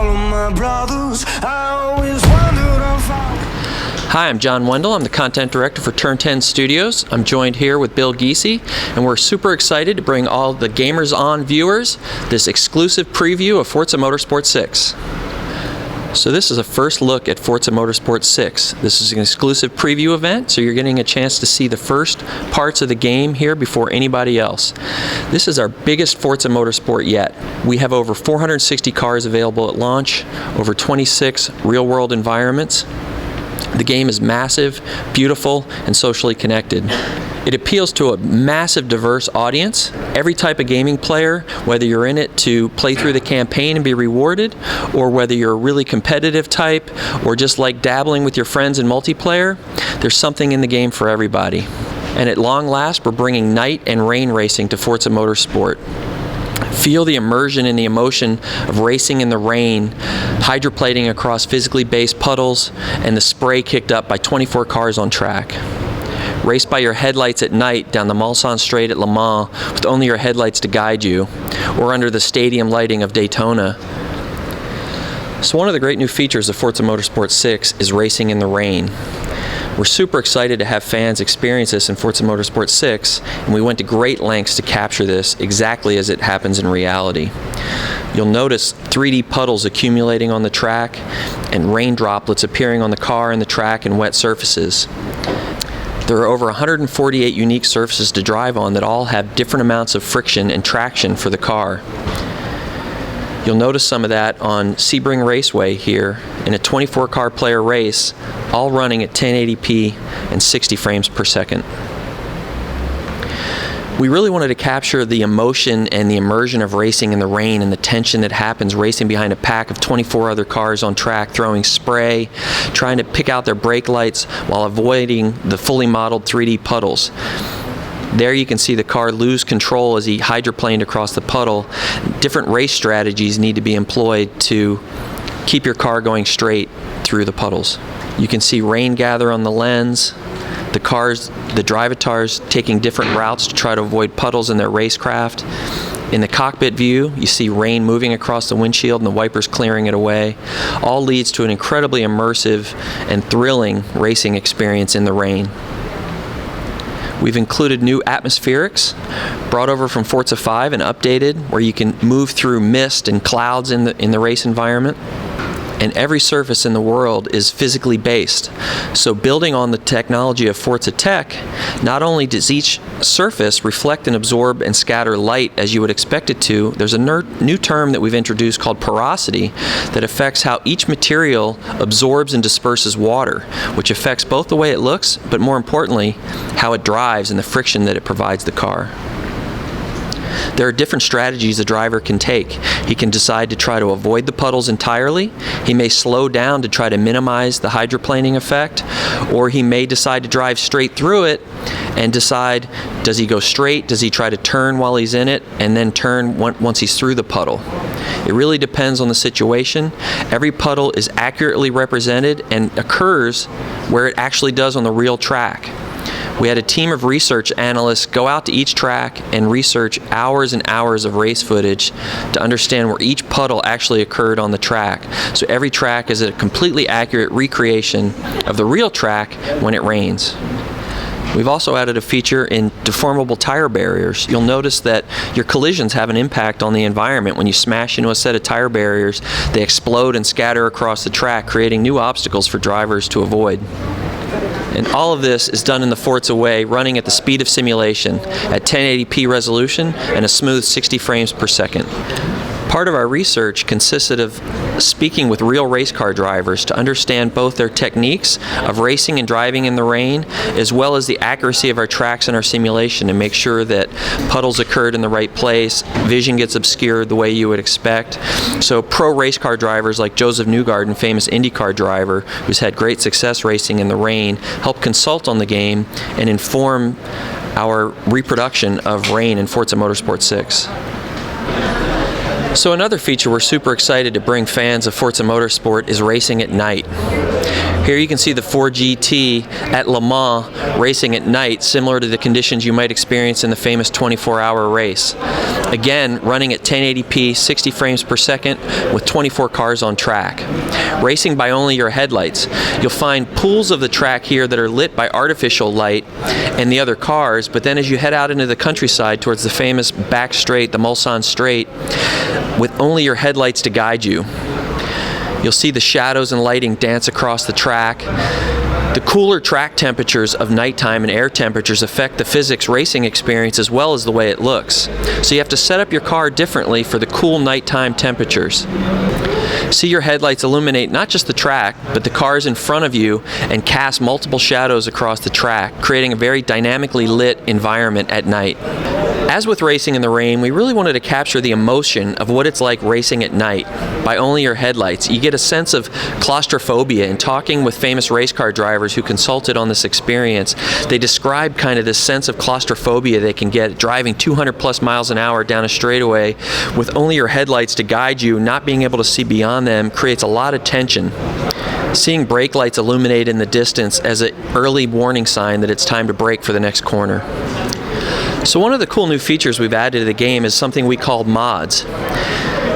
all of my brothers. I always wondered if Hi, I'm John Wendell. I'm the content director for Turn 10 Studios. I'm joined here with Bill Giese, and we're super excited to bring all the Gamers-On viewers this exclusive preview of Forza Motorsport 6. So this is a first look at Forza Motorsport 6. This is an exclusive preview event, so you're getting a chance to see the first parts of the game here before anybody else. This is our biggest Forza Motorsport yet. We have over 460 cars available at launch, over 26 real-world environments. The game is massive, beautiful, and socially connected. It appeals to a massive, diverse audience. Every type of gaming player, whether you're in it to play through the campaign and be rewarded, or whether you're a really competitive type, or just like dabbling with your friends in multiplayer, there's something in the game for everybody. And at long last, we're bringing night and rain racing to Forza Motorsport. Feel the immersion and the emotion of racing in the rain, hydroplaning across physically based puddles, and the spray kicked up by 24 cars on track. Race by your headlights at night down the Mulsanne Straight at Le Mans with only your headlights to guide you, or under the stadium lighting of Daytona. So one of the great new features of Forza Motorsport 6 is racing in the rain. We're super excited to have fans experience this in Forza Motorsport 6, and we went to great lengths to capture this exactly as it happens in reality. You'll notice 3D puddles accumulating on the track and rain droplets appearing on the car and the track and wet surfaces. There are over 148 unique surfaces to drive on that all have different amounts of friction and traction for the car. You'll notice some of that on Sebring Raceway here in a 24-car player race, all running at 1080p and 60 frames per second. We really wanted to capture the emotion and the immersion of racing in the rain and the tension that happens racing behind a pack of 24 other cars on track, throwing spray, trying to pick out their brake lights while avoiding the fully modeled 3D puddles. There you can see the car lose control as he hydroplaned across the puddle. Different race strategies need to be employed to keep your car going straight through the puddles. You can see rain gather on the lens, the drivatars taking different routes to try to avoid puddles in their racecraft. In the cockpit view, you see rain moving across the windshield and the wipers clearing it away. All leads to an incredibly immersive and thrilling racing experience in the rain. We've included new atmospherics brought over from Forza 5 and updated, where you can move through mist and clouds in the race environment. And every surface in the world is physically based. So building on the technology of Forza Tech, not only does each surface reflect and absorb and scatter light as you would expect it to, there's a new term that we've introduced called porosity that affects how each material absorbs and disperses water, which affects both the way it looks, but more importantly, how it drives and the friction that it provides the car. There are different strategies a driver can take. He can decide to try to avoid the puddles entirely. He may slow down to try to minimize the hydroplaning effect, or he may decide to drive straight through it and decide, does he go straight, does he try to turn while he's in it, and then turn once he's through the puddle. It really depends on the situation. Every puddle is accurately represented and occurs where it actually does on the real track. We had a team of research analysts go out to each track and research hours and hours of race footage to understand where each puddle actually occurred on the track. So every track is a completely accurate recreation of the real track when it rains. We've also added a feature in deformable tire barriers. You'll notice that your collisions have an impact on the environment. When you smash into a set of tire barriers, they explode and scatter across the track, creating new obstacles for drivers to avoid. And all of this is done in the Forza way, running at the speed of simulation at 1080p resolution and a smooth 60 frames per second. Part of our research consisted of speaking with real race car drivers to understand both their techniques of racing and driving in the rain, as well as the accuracy of our tracks and our simulation, to make sure that puddles occurred in the right place, vision gets obscured the way you would expect. So pro race car drivers like Joseph Newgarden, famous IndyCar driver who's had great success racing in the rain, help consult on the game and inform our reproduction of rain in Forza Motorsport 6. So another feature we're super excited to bring fans of Forza Motorsport is racing at night. Here you can see the 4GT at Le Mans racing at night, similar to the conditions you might experience in the famous 24-hour race. Again, running at 1080p, 60 frames per second, with 24 cars on track. Racing by only your headlights. You'll find pools of the track here that are lit by artificial light and the other cars, but then as you head out into the countryside towards the famous back straight, the Mulsanne Straight, with only your headlights to guide you. You'll see the shadows and lighting dance across the track. The cooler track temperatures of nighttime and air temperatures affect the physics racing experience as well as the way it looks. So you have to set up your car differently for the cool nighttime temperatures. See your headlights illuminate not just the track, but the cars in front of you and cast multiple shadows across the track, creating a very dynamically lit environment at night. As with racing in the rain, we really wanted to capture the emotion of what it's like racing at night by only your headlights. You get a sense of claustrophobia. In talking with famous race car drivers who consulted on this experience, they describe kind of this sense of claustrophobia they can get driving 200 plus miles an hour down a straightaway with only your headlights to guide you. Not being able to see beyond them creates a lot of tension. Seeing brake lights illuminate in the distance as an early warning sign that it's time to brake for the next corner. So one of the cool new features we've added to the game is something we call mods.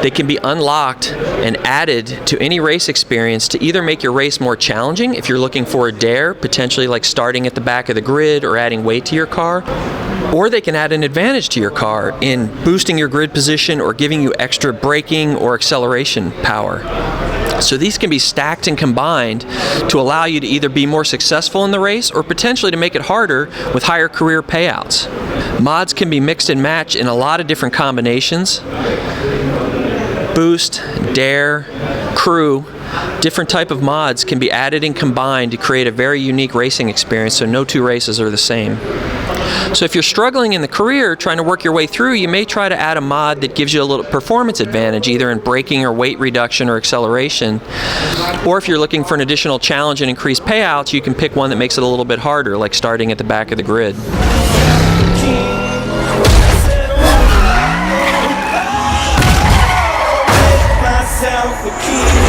They can be unlocked and added to any race experience to either make your race more challenging if you're looking for a dare, potentially like starting at the back of the grid or adding weight to your car, or they can add an advantage to your car in boosting your grid position or giving you extra braking or acceleration power. So these can be stacked and combined to allow you to either be more successful in the race or potentially to make it harder with higher career payouts. Mods can be mixed and matched in a lot of different combinations. Boost, dare, crew, different type of mods can be added and combined to create a very unique racing experience, so no two races are the same. So if you're struggling in the career trying to work your way through, you may try to add a mod that gives you a little performance advantage, either in braking or weight reduction or acceleration. Or if you're looking for an additional challenge and increased payouts, you can pick one that makes it a little bit harder, like starting at the back of the grid. myself a key.